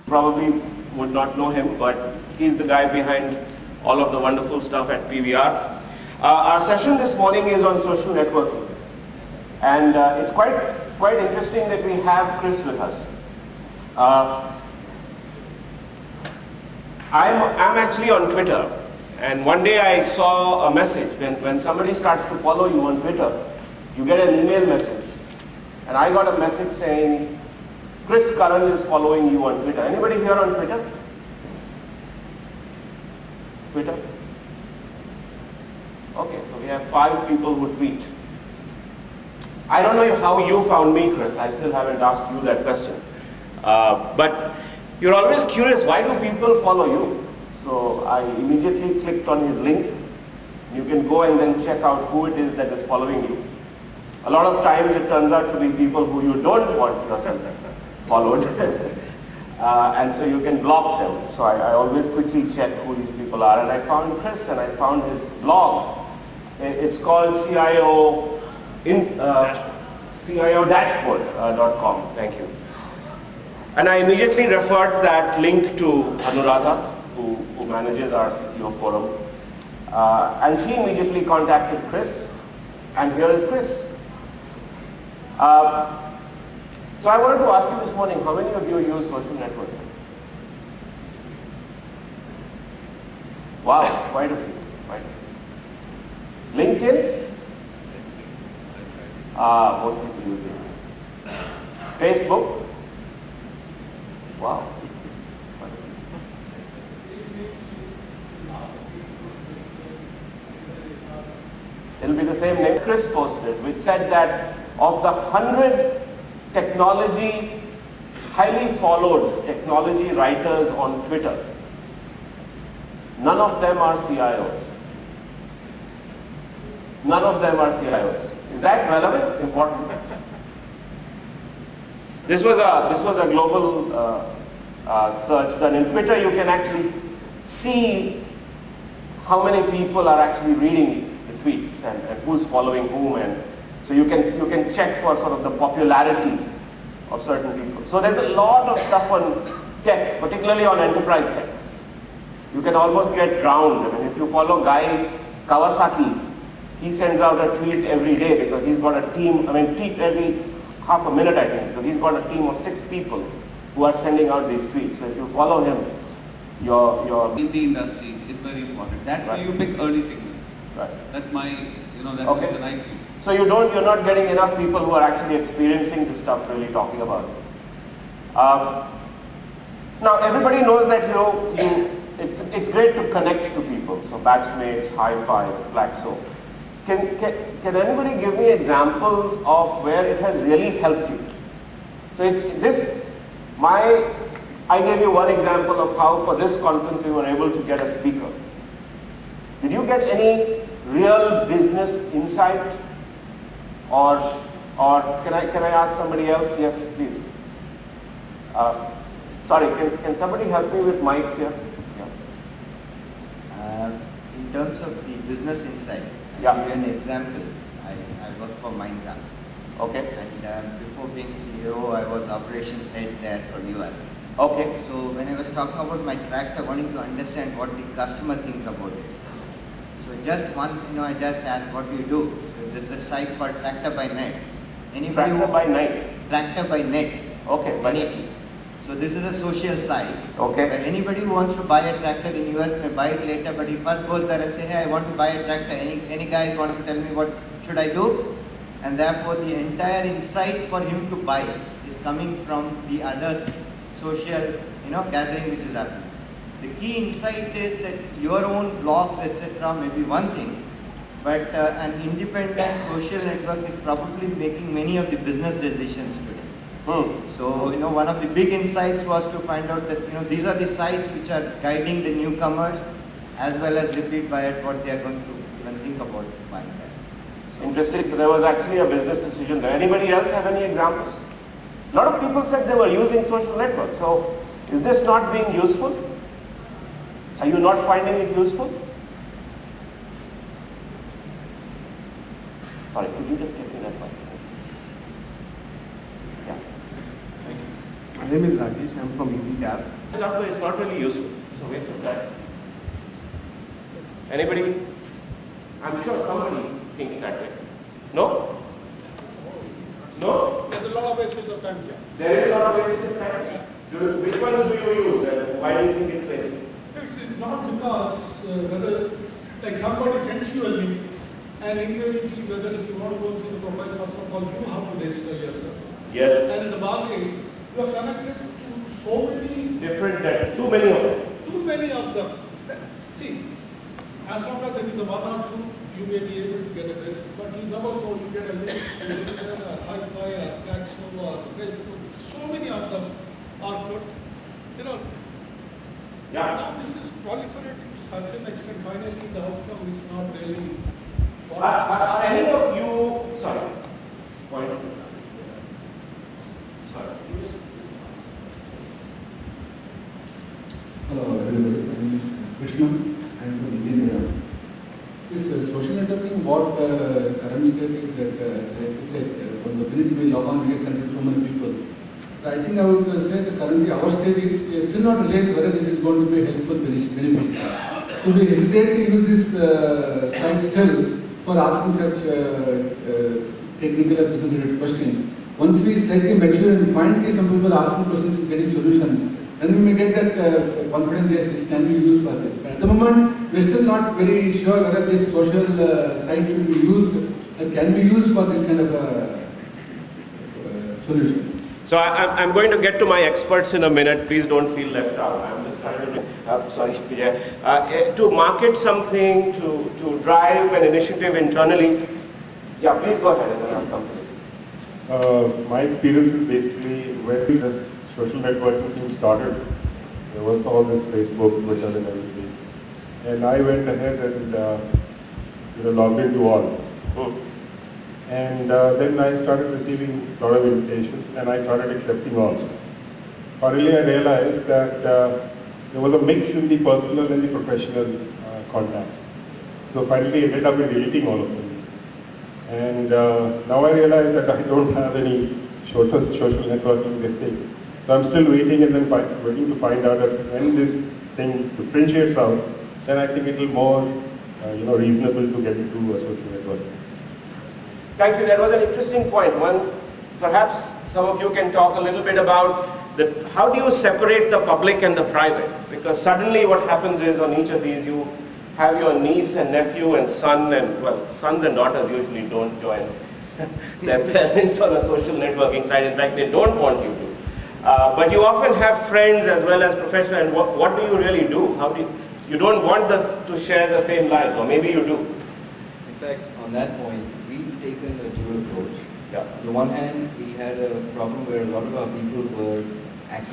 Probably would not know him, but he's the guy behind all of the wonderful stuff at PVR. Our session this morning is on social networking, and it's quite interesting that we have Chris with us. I'm actually on Twitter, and one day I saw a message. When somebody starts to follow you on Twitter, you get an email message, and I got a message saying, Chris Karan is following you on Twitter. Anybody here on Twitter? Twitter? Okay, so we have 5 people who tweet. I don't know how you found me, Chris. I still haven't asked you that question. But you're always curious, why do people follow you? So I immediately clicked on his link. You can go and then check out who it is that is following you. A lot of times it turns out to be people who you don't want yourself followed. And so you can block them. So I always quickly check who these people are. And I found Chris, and I found his blog. It's called CIO-dashboard.com. Thank you. And I immediately referred that link to Anuradha, who manages our CTO forum. And she immediately contacted Chris, and here is Chris. So I wanted to ask you this morning, how many of you use social networking? Wow, quite a few. Quite a few. LinkedIn? Most people use LinkedIn. Facebook? Wow. It'll be the same name Chris posted, which said that of the 100 highly followed technology writers on Twitter, none of them are CIOs. None of them are CIOs. Is that relevant? Important? This was a global search done. In Twitter, you can actually see how many people are actually reading the tweets and who's following whom, and so you can check for sort of the popularity of certain people. So there's a lot of stuff on tech, particularly on enterprise tech. You can almost get drowned. I mean, if you follow Guy Kawasaki, he sends out a tweet every day because he's got a team, tweet every half a minute, I think, because he's got a team of 6 people who are sending out these tweets. So if you follow him, you're in the industry is very important. That's why you pick early signals. Right. That's my, that's okay. the right thing. So you're not getting enough people who are actually experiencing this stuff, really talking about it. Now everybody knows that it's great to connect to people. So batchmates, high five, black soap. Can anybody give me examples of where it has really helped you? So I gave you one example of how for this conference we were able to get a speaker. Did you get any real business insight? Or can I ask somebody else? Yes, please. Sorry, can somebody help me with mics here? Yeah. In terms of the business insight, I'll give you an example. I work for Minecraft. Okay. And before being CEO, I was operations head there for US. Okay. So when I was talking about my tractor, wanting to understand what the customer thinks about it. So just I just asked, what do you do? So there's a site called Tractor by Net. Tractor by Net? Tractor by Net. Okay. NET. So this is a social site. Okay. Where anybody who wants to buy a tractor in US may buy it later, but he first goes there and say, hey, I want to buy a tractor. Any guys want to tell me what should I do? And therefore the entire insight for him to buy is coming from the other social gathering which is happening. The key insight is that your own blogs, etc. may be one thing, but an independent social network is probably making many of the business decisions today. So one of the big insights was to find out that these are the sites which are guiding the newcomers as well as repeat buyers what they are going to even think about buying that. So interesting. So there was actually a business decision there. Anybody else have any examples? A lot of people said they were using social networks. So is this not being useful? Are you not finding it useful? Sorry, could you just give me that mic? Yeah. name is Rakesh. I'm from Easy Cabs. It's not really useful. It's a waste of time. Anybody? I'm sure somebody thinks that way. No? No? There's a lot of wastage of time here. There is a lot of wastage of time. Which ones do you use and why do you think it's wasted? It's not because whether, like somebody sends you a link and individually whether if you want to go see the profile, first of all, you have to register yourself. Yes. And in the bargain, you are connected to so many Different, too many of them. Too many of them. See, as long as it is a one or two, you may be able to get a benefit, but you never know, you get a link, you get a hi-fi, a Plaxo, or Facebook, so many of them are good. You know, Yeah. now this is proliferating to such an extent, finally the outcome is not really Are any of you, sorry, point. Sorry. Hello everybody, my name is Krishna. I am from India. This social networking, what current state is that, like I said, when the minute we log on, we get connected to so many people. I think I would say that currently our state is still not realized whether this is going to be helpful, beneficial. So we hesitate to use this site still for asking such technical or business-related questions. Once we slightly mature and find some people asking questions and getting solutions, then we may get that confidence, yes, this can be used for this. But at the moment, we are still not very sure whether this social site should be used and can be used for this kind of solutions. So I'm going to get to my experts in a minute. Please don't feel left out. I'm just trying to, to market something, to drive an initiative internally. Yeah, please go ahead and then I'll come to it. My experience is basically when this social networking thing started, there was all this Facebook, Twitter and everything. And I went ahead and logged into all. And then I started receiving a lot of invitations and I started accepting all. Finally I realized that there was a mix in the personal and the professional contacts. So finally I ended up deleting all of them. And now I realize that I don't have any social networking this thing. So I'm still waiting and then waiting to find out that when this thing differentiates out, then I think it will more reasonable to get into a social network. Thank you. That was an interesting point. One, perhaps some of you can talk a little bit about how do you separate the public and the private? Because suddenly what happens is on each of these you have your niece and nephew and son and, well, sons and daughters usually don't join their parents on a social networking site. In fact, they don't want you to. But you often have friends as well as professional, and what do you really do? You don't want to share the same life, or maybe you do. In fact, on that point, we've taken a dual approach. Yeah. On the one hand, we had a problem where a lot of our people were accessing